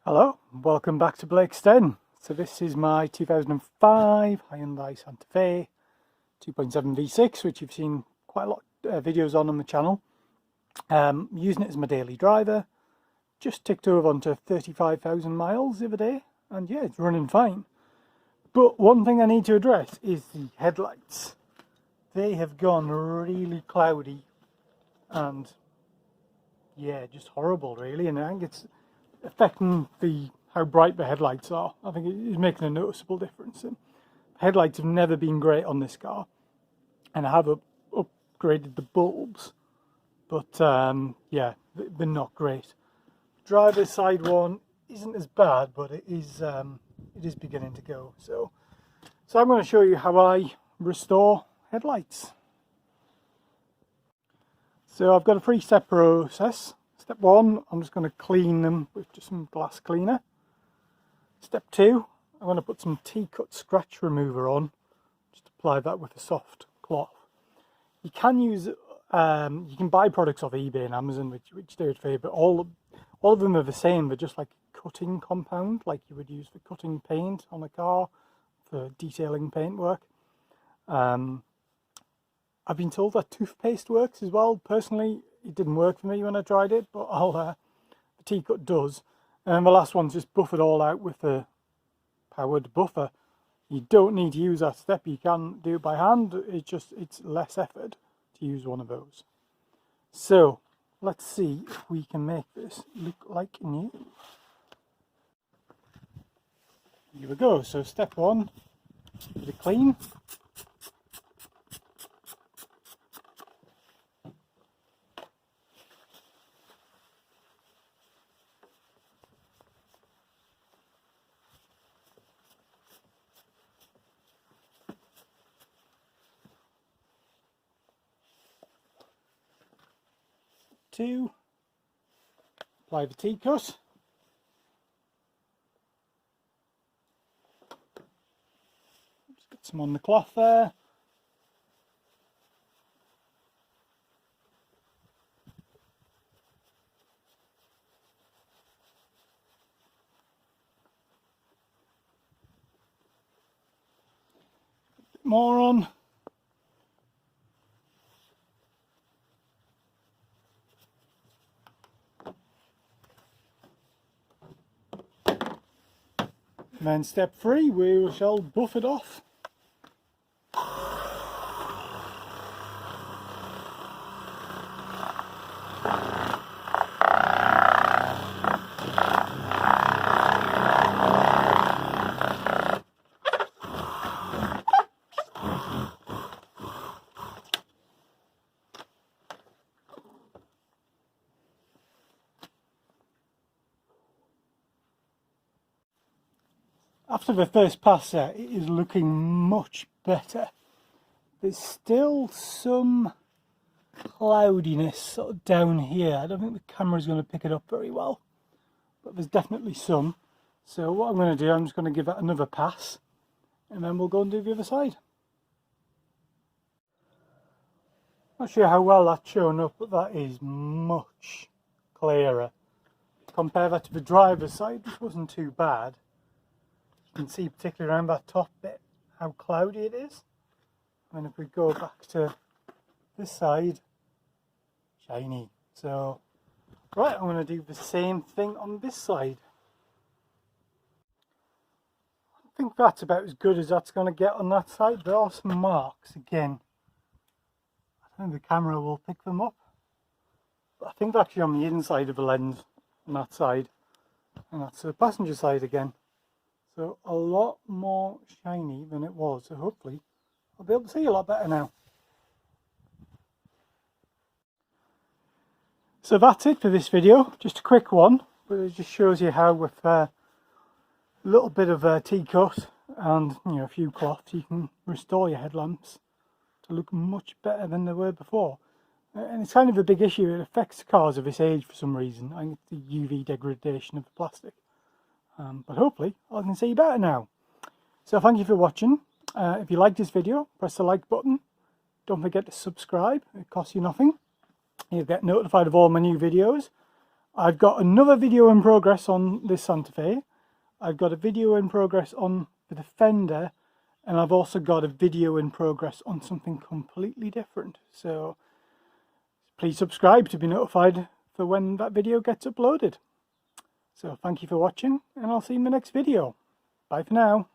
Hello, welcome back to Blake's Den. So this is my 2005 Hyundai Santa Fe 2.7 V6, which you've seen quite a lot of videos on the channel. Using it as my daily driver. Just ticked over onto 35,000 miles the other day, and yeah, it's running fine. But one thing I need to address is the headlights. They have gone really cloudy and yeah, just horrible really, and I think it's affecting how bright the headlights are. I think it is making a noticeable difference. And headlights have never been great on this car, and I have upgraded the bulbs, but yeah, they're not great. Driver's side one isn't as bad, but it is beginning to go. So I'm going to show you how I restore headlights. So I've got a 3-step process. Step 1, I'm just going to clean them with just some glass cleaner. Step 2, I'm going to put some T-cut scratch remover on. Just apply that with a soft cloth. You can use, you can buy products off eBay and Amazon which do it for you, but all of them are the same. They're just like cutting compound, like you would use for cutting paint on a car, for detailing paintwork. I've been told that toothpaste works as well. Personally, it didn't work for me when I tried it, but the T-cut does. And the last one's just buff it all out with a powered buffer. You don't need to use that step. You can do it by hand. It's less effort to use one of those. So let's see if we can make this look like new. Here we go. So step 1, give it a clean. Two, apply the T-cut. Just get some on the cloth there. A bit more on. And then step 3, we shall buff it off. After the first pass there, it is looking much better. There's still some cloudiness sort of down here. I don't think the camera's going to pick it up very well, but there's definitely some. So what I'm going to do, I'm just going to give it another pass, and then we'll go and do the other side. Not sure how well that's shown up, but that is much clearer. Compare that to the driver's side, which wasn't too bad. You can see particularly around that top bit how cloudy it is. And if we go back to this side, shiny. So right, I'm going to do the same thing on this side. I think that's about as good as that's going to get on that side. There are some marks again. I don't think the camera will pick them up, but I think actually on the inside of the lens on that side, and that's the passenger side again. So a lot more shiny than it was, so hopefully I'll be able to see a lot better now. So that's it for this video, just a quick one, but it just shows you how with a little bit of T-cut and a few cloths you can restore your headlamps to look much better than they were before. And it's kind of a big issue. It affects cars of this age for some reason. I think it's the UV degradation of the plastic. But hopefully I can see better now. So thank you for watching. If you like this video, press the like button. Don't forget to subscribe. It costs you nothing. You'll get notified of all my new videos. I've got another video in progress on this Santa Fe. I've got a video in progress on the fender, and I've also got a video in progress on something completely different. So please subscribe to be notified for when that video gets uploaded. So thank you for watching, and I'll see you in the next video. Bye for now.